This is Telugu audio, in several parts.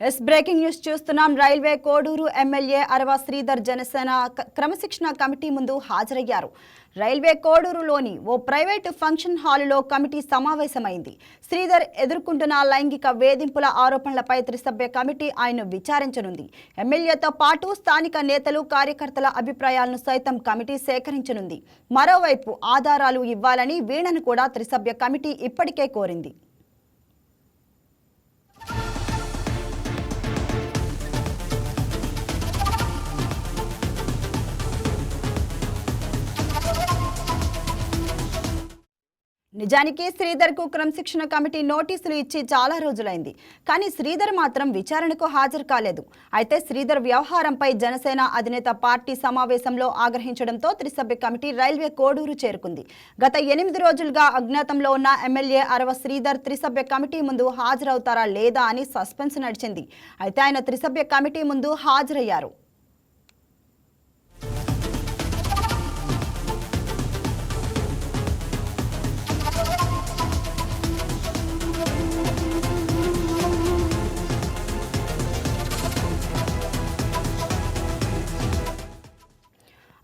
బ్రేకింగ్ న్యూస్ చూస్తున్నాం. రైల్వే కోడూరు ఎమ్మెల్యే అరవ శ్రీధర్ జనసేన క్రమశిక్షణ కమిటీ ముందు హాజరయ్యారు. రైల్వే కోడూరులోని ఓ ప్రైవేటు ఫంక్షన్ హాలులో కమిటీ సమావేశమైంది. శ్రీధర్ ఎదుర్కొంటున్న లైంగిక వేధింపుల ఆరోపణలపై త్రిసభ్య కమిటీ ఆయన విచారించనుంది. ఎమ్మెల్యేతో పాటు స్థానిక నేతలు, కార్యకర్తల అభిప్రాయాలను సైతం కమిటీ సేకరించనుంది. మరోవైపు ఆధారాలు ఇవ్వాలని వీణను కూడా త్రిసభ్య కమిటీ ఇప్పటికే కోరింది. నిజానికి శ్రీధర్కు క్రమశిక్షణ కమిటీ నోటీసులు ఇచ్చి చాలా రోజులైంది. కానీ శ్రీధర్ మాత్రం విచారణకు హాజరు కాలేదు. అయితే శ్రీధర్ వ్యవహారంపై జనసేన అధినేత పార్టీ సమావేశంలో ఆగ్రహించడంతో త్రిసభ్య కమిటీ రైల్వే కోడూరు చేరుకుంది. గత 8 రోజులుగా అజ్ఞాతంలో ఉన్న ఎమ్మెల్యే అరవ శ్రీధర్ త్రిసభ్య కమిటీ ముందు హాజరవుతారా లేదా అని సస్పెన్స్ నడిచింది. అయితే ఆయన త్రిసభ్య కమిటీ ముందు హాజరయ్యారు.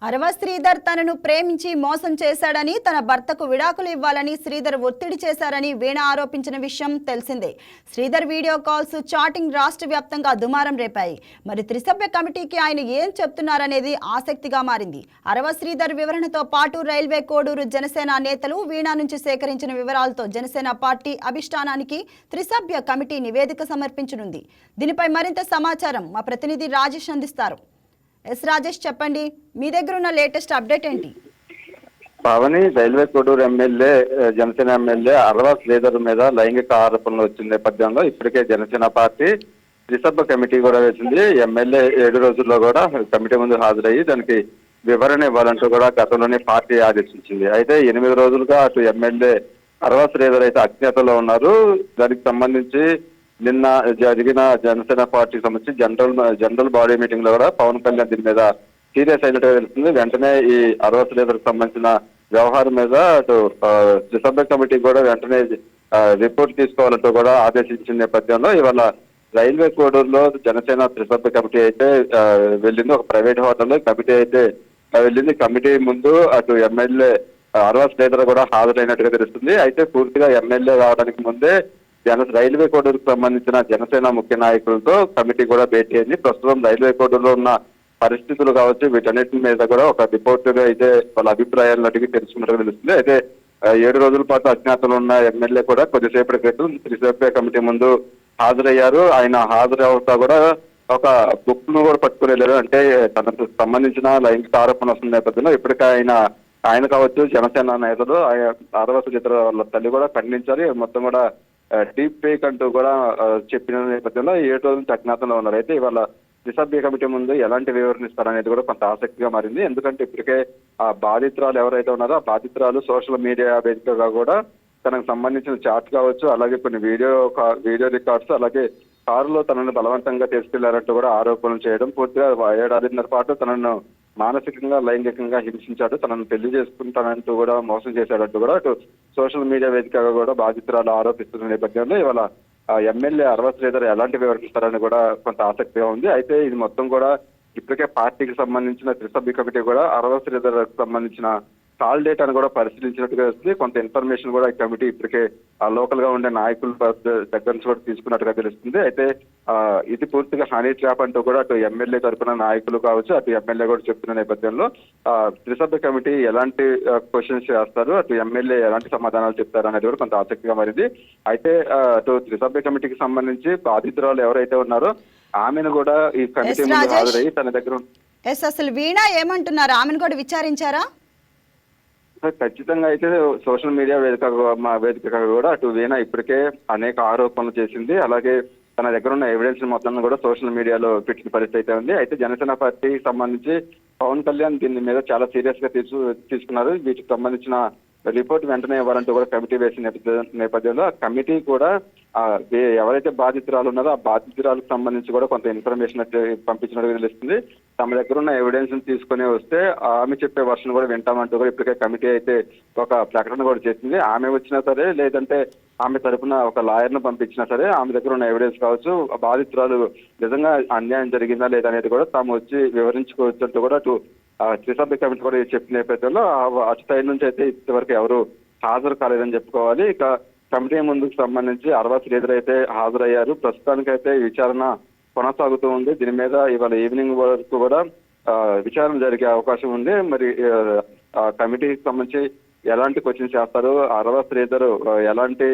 అరవ శ్రీధర్ తనను ప్రేమించి మోసం చేశాడని, తన భర్తకు విడాకులు ఇవ్వాలని శ్రీధర్ ఒత్తిడి చేశారని వీణ ఆరోపించిన విషయం తెలిసిందే. శ్రీధర్ వీడియో కాల్స్, చాటింగ్ రాష్ట్ర వ్యాప్తంగా దుమారం రేపాయి. మరి త్రిసభ్య కమిటీకి ఆయన ఏం చెప్తున్నారనేది ఆసక్తిగా మారింది. అరవ శ్రీధర్ వివరణతో పాటు రైల్వే కోడూరు జనసేన నేతలు వీణ నుంచి సేకరించిన వివరాలతో జనసేన పార్టీ అభిష్టానానికి త్రిసభ్య కమిటీ నివేదిక సమర్పించనుంది. దీనిపై మరింత సమాచారం మా ప్రతినిధి రాజేష్ అందిస్తారు. రాజేష్, చెప్పండి, మీ దగ్గర ఉన్న లేటెస్ట్ అప్డేట్ ఏంటి? Pavani, railway Koduru MLA, Janasena MLA Arava Sridhar మీద లైంగిక ఆరోపణలు వచ్చిన నేపథ్యంలో ఇప్పటికే జనసేన పార్టీ త్రిసభ్య కమిటీ కూడా వేసింది. ఎమ్మెల్యే 7 రోజుల్లో కూడా కమిటీ ముందు హాజరయ్యి దానికి వివరణ ఇవ్వాలంటూ కూడా గతంలోనే పార్టీ ఆదేశించింది. అయితే 8 రోజులుగా అటు ఎమ్మెల్యే అరవ శ్రీధర్ అయితే అజ్ఞాతంలో ఉన్నారు. దానికి సంబంధించి నిన్న జరిగిన జనసేన పార్టీకి సంబంధించి జనరల్ బాడీ మీటింగ్ లో కూడా పవన్ కళ్యాణ్ దీని మీద సీరియస్ అయినట్టుగా తెలుస్తుంది. వెంటనే ఈ అరవ శ్రీధర్కి సంబంధించిన వ్యవహారం మీద అటు త్రిసభ్య కమిటీ కూడా వెంటనే రిపోర్ట్ తీసుకోవాలంటూ కూడా ఆదేశించిన నేపథ్యంలో ఇవాళ రైల్వే కోడూరులో జనసేన త్రిసభ్య కమిటీ అయితే వెళ్ళింది. ఒక ప్రైవేట్ హోటల్లో కమిటీ అయితే వెళ్ళింది. కమిటీ ముందు అటు ఎమ్మెల్యే అరవ శ్రీధర్ కూడా హాజరైనట్టుగా తెలుస్తుంది. అయితే పూర్తిగా ఎమ్మెల్యే రావడానికి ముందే రైల్వే కోడూరుకు సంబంధించిన జనసేన ముఖ్య నాయకులతో కమిటీ కూడా భేటీ అయింది. ప్రస్తుతం రైల్వే కోడూరులో ఉన్న పరిస్థితులు కావచ్చు, వీటన్నిటి మీద కూడా ఒక రిపోర్టుగా అయితే వాళ్ళ అభిప్రాయాలను అడిగి తెలుసుకున్నట్టుగా తెలుస్తుంది. అయితే 7 రోజుల పాటు అజ్ఞాతంలో ఉన్న ఎమ్మెల్యే కూడా కొద్దిసేపటి క్రితం త్రిసభ్య కమిటీ ముందు హాజరయ్యారు. ఆయన హాజరవుతా కూడా ఒక బుక్ ను కూడా పట్టుకుని వెళ్ళారు. అంటే తనకు సంబంధించిన లైంగిక ఆరోపణ వస్తున్న నేపథ్యంలో ఇప్పటికే ఆయన కావచ్చు, జనసేన నేతలు అరవ శ్రీధర్ వాళ్ళ తల్లి కూడా ఖండించారు. మొత్తం కూడా డీప్ ఫేక్ అంటూ కూడా చెప్పిన నేపథ్యంలో 7 రోజుల నుంచి అజ్ఞాతంలో ఉన్నారు. అయితే ఇవాళ త్రిసభ్య కమిటీ ముందు ఎలాంటి వివరణ ఇస్తారనేది కూడా కొంత ఆసక్తిగా మారింది. ఎందుకంటే ఇప్పటికే ఆ బాధితురాలు ఎవరైతే ఉన్నారో ఆ బాధితురాలు సోషల్ మీడియా వేదికగా కూడా తనకు సంబంధించిన చాట్ కావచ్చు, అలాగే కొన్ని వీడియో రికార్డ్స్, అలాగే కారులో తనను బలవంతంగా తీసుకెళ్లారంటూ కూడా ఆరోపణలు చేయడం, పూర్తిగా 7.5 పాటు తనను మానసికంగా, లైంగికంగా హింసించాడు, తనను పెళ్లి చేసుకుంటానంటూ కూడా మోసం చేశాడంటూ కూడా అటు సోషల్ మీడియా వేదికగా కూడా బాధితురాలు ఆరోపిస్తున్న నేపథ్యంలో ఇవాళ ఎమ్మెల్యే అరవ శ్రీధర్ ఎలాంటి వివరిస్తారని కూడా కొంత ఆసక్తిగా ఉంది. అయితే ఇది మొత్తం కూడా ఇప్పటికే పార్టీకి సంబంధించిన త్రిసభ్య కమిటీ కూడా అరవ శ్రీధర్ సంబంధించిన కాల్ డేటాను కూడా పరిశీలించినట్టుగా వస్తుంది. కొంత ఇన్ఫర్మేషన్ కూడా ఈ కమిటీ ఇప్పటికే లోకల్ గా ఉండే నాయకుల దగ్గర నుంచి కూడా తీసుకున్నట్టుగా తెలుస్తుంది. అయితే ఇది పూర్తిగా హనీ ట్రాప్ అంటూ కూడా అటు ఎమ్మెల్యే తరఫున నాయకులు కావచ్చు, అటు ఎమ్మెల్యే కూడా చెప్తున్న నేపథ్యంలో త్రిసభ్య కమిటీ ఎలాంటి క్వశ్చన్స్ చేస్తారు, అటు ఎమ్మెల్యే ఎలాంటి సమాధానాలు చెప్తారు అనేది కూడా కొంత ఆసక్తిగా మారింది. అయితే అటు త్రిసభ్య కమిటీకి సంబంధించి బాధితురాలు ఎవరైతే ఉన్నారో ఆమెను కూడా ఈ కమిటీ ముందు హాజరయ్యి తన దగ్గర అసలు వీణ ఏమంటున్నారు, ఆమెను కూడా విచారించారా? ఖచ్చితంగా అయితే సోషల్ మీడియా వేదికగా కూడా అటు వీణ ఇప్పటికే అనేక ఆరోపణలు చేసింది. అలాగే తన దగ్గర ఉన్న ఎవిడెన్స్ మొత్తం కూడా సోషల్ మీడియాలో పెట్టిన పరిస్థితి అయితే ఉంది. అయితే జనసేన పార్టీకి సంబంధించి పవన్ కళ్యాణ్ దీని మీద చాలా సీరియస్ గా తీసుకున్నారు. వీటికి సంబంధించిన రిపోర్ట్ వెంటనే ఇవ్వాలంటూ కూడా కమిటీ వేసిన నేపథ్యంలో ఆ కమిటీ కూడా ఎవరైతే బాధితురాలు ఉన్నారో ఆ బాధితురాలకు సంబంధించి కూడా కొంత ఇన్ఫర్మేషన్ అయితే పంపించినట్టు తెలుస్తుంది. తమ దగ్గర ఉన్న ఎవిడెన్స్ తీసుకుని వస్తే ఆమె చెప్పే వర్షన్ కూడా వింటామంటూ కూడా ఇప్పటికే కమిటీ అయితే ఒక ప్రకటన కూడా చేసింది. ఆమె వచ్చినా సరే లేదంటే ఆమె తరపున ఒక లాయర్ను పంపించినా సరే ఆమె దగ్గర ఉన్న ఎవిడెన్స్ కావచ్చు, బాధితురాలు నిజంగా అన్యాయం జరిగిందా లేదా అనేది కూడా తాము వచ్చి వివరించుకోవచ్చు అంటూ కూడా అటు త్రిసభ్య కమిటీ కూడా చెప్పిన నేపథ్యంలో అటు సైడ్ నుంచి అయితే ఇంతవరకు ఎవరు హాజరు కాలేదని చెప్పుకోవాలి. ఇక కమిటీ ముందుకు సంబంధించి అరవా శ్రీధర్ అయితే హాజరయ్యారు. ప్రస్తుతానికైతే విచారణ కొనసాగుతూ ఉంది. దీని మీద ఇవాళ ఈవినింగ్ వరకు కూడా విచారణ జరిగే అవకాశం ఉంది. మరి కమిటీకి సంబంధించి ఎలాంటి క్వశ్చన్స్ చేస్తారు, అరవా శ్రీధర్ ఎలాంటి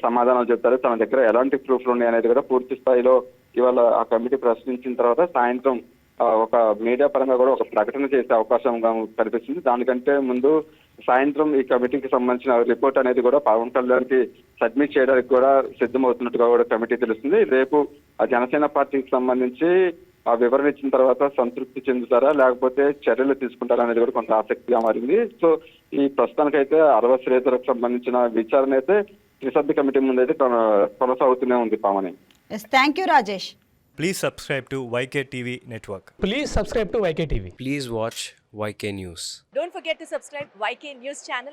సమాధానాలు చెప్తారు, తన దగ్గర ఎలాంటి ప్రూఫ్లు ఉన్నాయి అనేది కూడా పూర్తి స్థాయిలో ఇవాళ ఆ కమిటీ ప్రశ్నించిన తర్వాత సాయంత్రం ఒక మీడియా పరంగా కూడా ఒక ప్రకటన చేసే అవకాశం కనిపిస్తుంది. దానికంటే ముందు సాయంత్రం ఈ కమిటీకి సంబంధించిన రిపోర్ట్ అనేది కూడా పవన్ కళ్యాణ్ కి సబ్మిట్ చేయడానికి కూడా సిద్ధమవుతున్నట్టుగా కూడా కమిటీ తెలుస్తుంది. రేపు ఆ జనసేన పార్టీకి సంబంధించి ఆ వివరణ ఇచ్చిన తర్వాత సంతృప్తి చెందుతారా లేకపోతే చర్యలు తీసుకుంటారా అనేది కూడా కొంత ఆసక్తిగా మారింది. సో ఈ ప్రస్తుతానికైతే అరవా శ్రీధర్కు సంబంధించిన విచారణ అయితే త్రిసభ్య కమిటీ ముందు అయితే కొనసాగుతూనే ఉంది. Pavani, thank you Rajesh. Please subscribe to YK TV Network. Please subscribe to YK TV. Please watch YK News. Don't forget to subscribe YK News channel